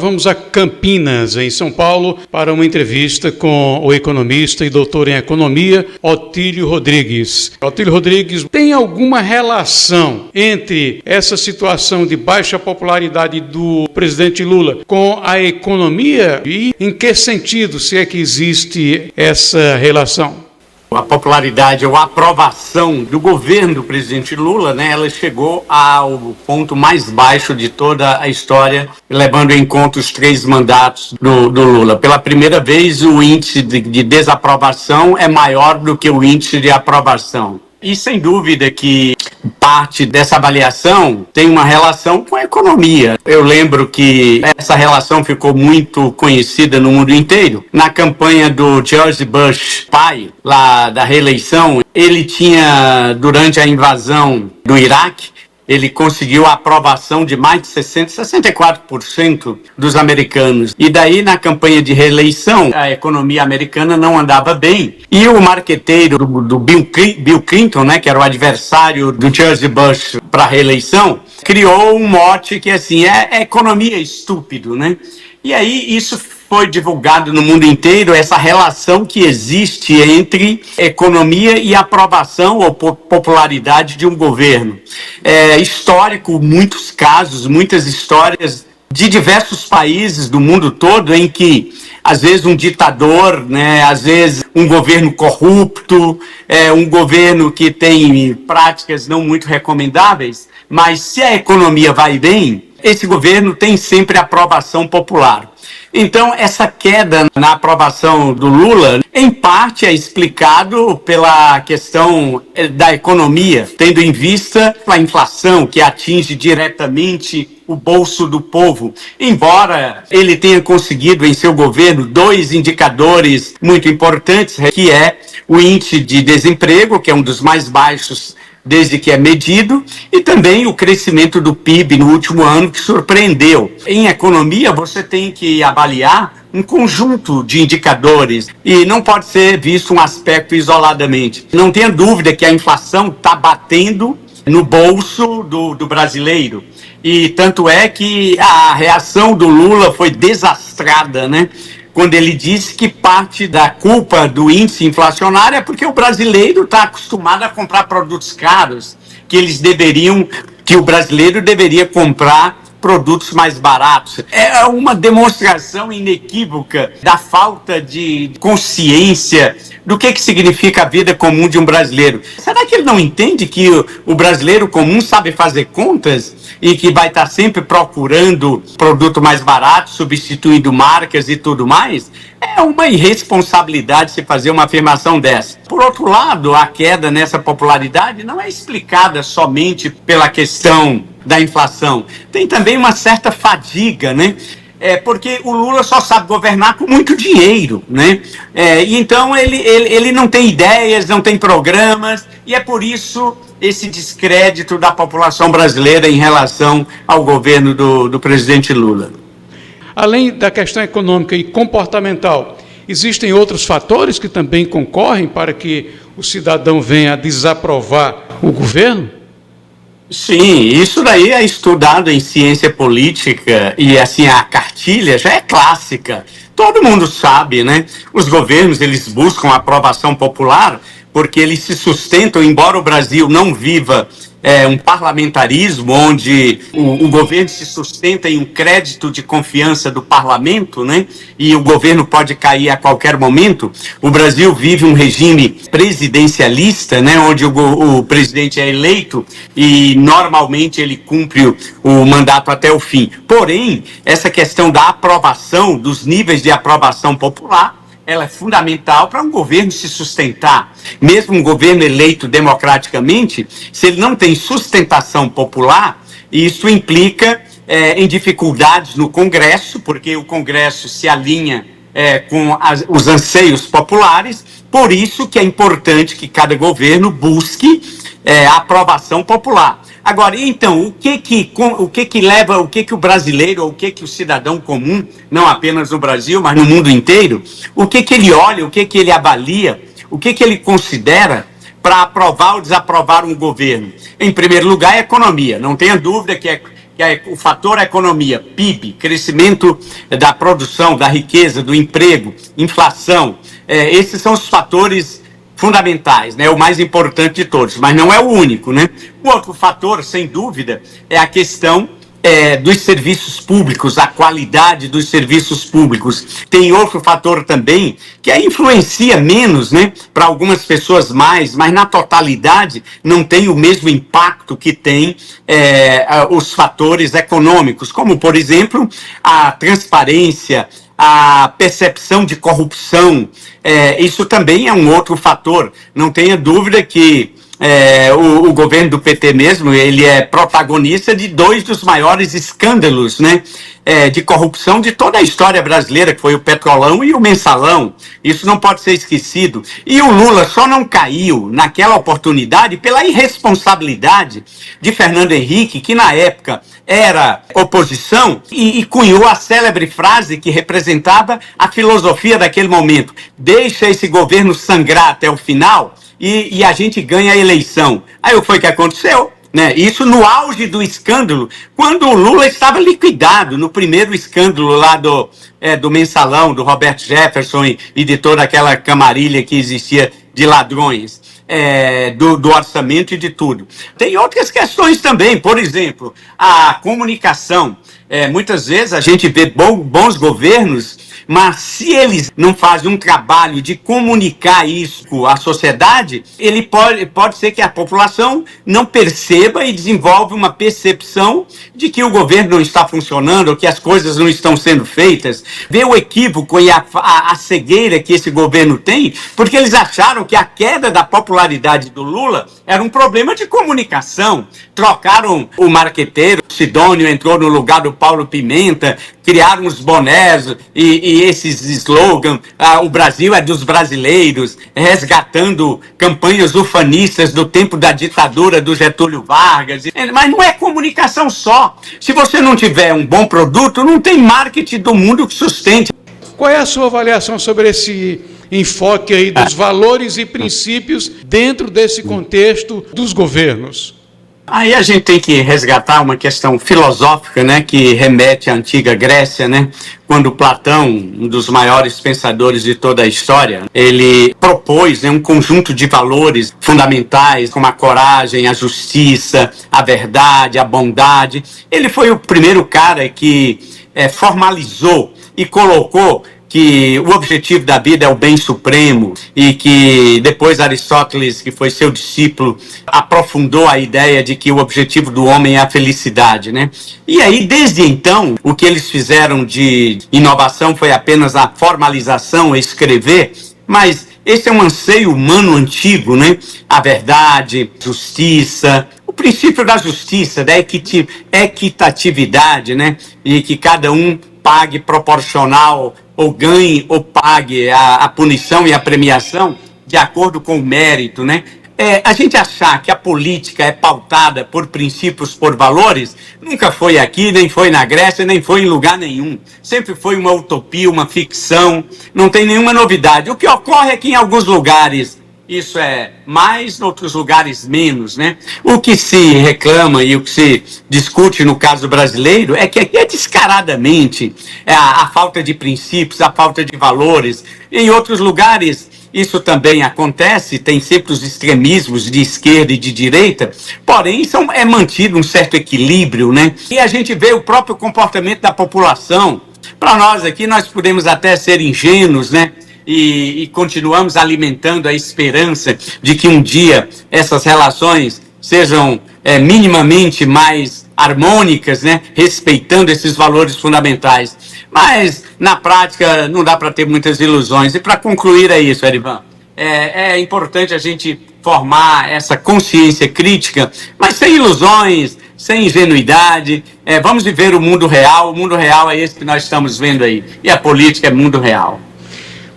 vamos a Campinas, em São Paulo, para uma entrevista com o economista e doutor em economia, Otílio Rodrigues. Otílio Rodrigues, tem alguma relação entre essa situação de baixa popularidade do presidente Lula com a economia e em que sentido, se é que existe essa relação? A popularidade ou a aprovação do governo do presidente Lula, ela chegou ao ponto mais baixo de toda a história, levando em conta os 3 mandatos do Lula. Pela primeira vez, o índice de desaprovação é maior do que o índice de aprovação. E sem dúvida que parte dessa avaliação tem uma relação com a economia. Eu lembro que essa relação ficou muito conhecida no mundo inteiro. Na campanha do George Bush, pai, lá da reeleição, ele tinha, durante a invasão do Iraque, ele conseguiu a aprovação de mais de 64% dos americanos. E daí, na campanha de reeleição, a economia americana não andava bem. E o marqueteiro do Bill Clinton, que era o adversário do George Bush para a reeleição, criou um mote que, assim, é economia estúpido, E aí, isso foi divulgado no mundo inteiro, essa relação que existe entre economia e aprovação ou popularidade de um governo. É histórico, muitos casos, muitas histórias de diversos países do mundo todo em que, às vezes, um ditador, às vezes um governo corrupto, um governo que tem práticas não muito recomendáveis, mas se a economia vai bem, esse governo tem sempre aprovação popular. Então, essa queda na aprovação do Lula, em parte, é explicado pela questão da economia, tendo em vista a inflação que atinge diretamente o bolso do povo. Embora ele tenha conseguido em seu governo 2 indicadores muito importantes, que é o índice de desemprego, que é um dos mais baixos desde que é medido, e também o crescimento do PIB no último ano, que surpreendeu. Em economia, você tem que avaliar um conjunto de indicadores e não pode ser visto um aspecto isoladamente. Não tenha dúvida que a inflação está batendo no bolso do brasileiro. E tanto é que a reação do Lula foi desastrada, quando ele disse que parte da culpa do índice inflacionário é porque o brasileiro está acostumado a comprar produtos caros, que o brasileiro deveria comprar produtos mais baratos. É uma demonstração inequívoca da falta de consciência do que significa a vida comum de um brasileiro. Será que ele não entende que o brasileiro comum sabe fazer contas e que vai estar sempre procurando produto mais barato, substituindo marcas e tudo mais? É uma irresponsabilidade se fazer uma afirmação dessa. Por outro lado, a queda nessa popularidade não é explicada somente pela questão da inflação. Tem também uma certa fadiga, porque o Lula só sabe governar com muito dinheiro, e então ele não tem ideias, não tem programas, e é por isso esse descrédito da população brasileira em relação ao governo do presidente Lula. Além da questão econômica e comportamental, existem outros fatores que também concorrem para que o cidadão venha a desaprovar o governo? Sim, isso daí é estudado em ciência política e assim a cartilha já é clássica. Todo mundo sabe, Os governos, eles buscam a aprovação popular porque eles se sustentam, embora o Brasil não viva um parlamentarismo onde o governo se sustenta em um crédito de confiança do parlamento, e o governo pode cair a qualquer momento. O Brasil vive um regime presidencialista, onde o presidente é eleito e normalmente ele cumpre o mandato até o fim. Porém, essa questão da aprovação, dos níveis de aprovação popular, ela é fundamental para um governo se sustentar. Mesmo um governo eleito democraticamente, se ele não tem sustentação popular, isso implica em dificuldades no Congresso, porque o Congresso se alinha com os anseios populares. Por isso que é importante que cada governo busque a aprovação popular. Agora, então, o que leva, o que o brasileiro, ou o que o cidadão comum, não apenas no Brasil, mas no mundo inteiro, o que ele olha, o que ele avalia, o que ele considera para aprovar ou desaprovar um governo? Em primeiro lugar, a economia. Não tenha dúvida que é o fator economia, PIB, crescimento da produção, da riqueza, do emprego, inflação, esses são os fatores fundamentais, né? O mais importante de todos, mas não é o único, né? O outro fator, sem dúvida, é a questão dos serviços públicos, a qualidade dos serviços públicos. Tem outro fator também que influencia menos, né, para algumas pessoas mais, mas na totalidade não tem o mesmo impacto que tem os fatores econômicos, como, por exemplo, a transparência, a percepção de corrupção. Isso também é um outro fator. Não tenha dúvida que o governo do PT mesmo, ele é protagonista de 2 dos maiores escândalos, né, de corrupção de toda a história brasileira, que foi o Petrolão e o Mensalão. Isso não pode ser esquecido. E o Lula só não caiu naquela oportunidade pela irresponsabilidade de Fernando Henrique, que na época era oposição, e cunhou a célebre frase que representava a filosofia daquele momento: deixa esse governo sangrar até o final e a gente ganha a eleição. Aí o que foi que aconteceu? Né? Isso no auge do escândalo, quando o Lula estava liquidado, no primeiro escândalo lá do Mensalão, do Roberto Jefferson e de toda aquela camarilha que existia de ladrões, do orçamento e de tudo. Tem outras questões também, por exemplo, a comunicação. Muitas vezes a gente vê bons governos, mas se eles não fazem um trabalho de comunicar isso à sociedade, ele pode ser que a população não perceba e desenvolva uma percepção de que o governo não está funcionando, ou que as coisas não estão sendo feitas. Vê o equívoco e a cegueira que esse governo tem, porque eles acharam que a queda da popularidade do Lula era um problema de comunicação. Trocaram o marqueteiro, Sidônio entrou no lugar do Paulo Pimenta, criaram os bonés e esses slogans, o Brasil é dos brasileiros, resgatando campanhas ufanistas do tempo da ditadura do Getúlio Vargas. Mas não é comunicação só. Se você não tiver um bom produto, não tem marketing do mundo que sustente. Qual é a sua avaliação sobre esse enfoque aí dos valores e princípios dentro desse contexto dos governos? Aí a gente tem que resgatar uma questão filosófica, né, que remete à antiga Grécia, né, quando Platão, um dos maiores pensadores de toda a história, ele propôs, né, um conjunto de valores fundamentais, como a coragem, a justiça, a verdade, a bondade. Ele foi o primeiro cara que formalizou e colocou que o objetivo da vida é o bem supremo, e que depois Aristóteles, que foi seu discípulo, aprofundou a ideia de que o objetivo do homem é a felicidade, né? E aí, desde então, o que eles fizeram de inovação foi apenas a formalização, escrever, mas esse é um anseio humano antigo, né? A verdade, justiça, o princípio da justiça, da equitatividade, né? E que cada um pague proporcional, ou ganhe ou pague a punição e a premiação de acordo com o mérito, né? A gente achar que a política é pautada por princípios, por valores, nunca foi aqui, nem foi na Grécia, nem foi em lugar nenhum. Sempre foi uma utopia, uma ficção, não tem nenhuma novidade. O que ocorre é que em alguns lugares isso é mais, em outros lugares menos, né? O que se reclama e o que se discute no caso brasileiro é que aqui é descaradamente a falta de princípios, a falta de valores. Em outros lugares isso também acontece, tem sempre os extremismos de esquerda e de direita, porém é mantido um certo equilíbrio, né? E a gente vê o próprio comportamento da população. Para nós aqui, nós podemos até ser ingênuos, né? E continuamos alimentando a esperança de que um dia essas relações sejam minimamente mais harmônicas, né? Respeitando esses valores fundamentais. Mas, na prática, não dá para ter muitas ilusões. E para concluir é isso, Erivan. É importante a gente formar essa consciência crítica, mas sem ilusões, sem ingenuidade. Vamos viver o mundo real é esse que nós estamos vendo aí. E a política é mundo real.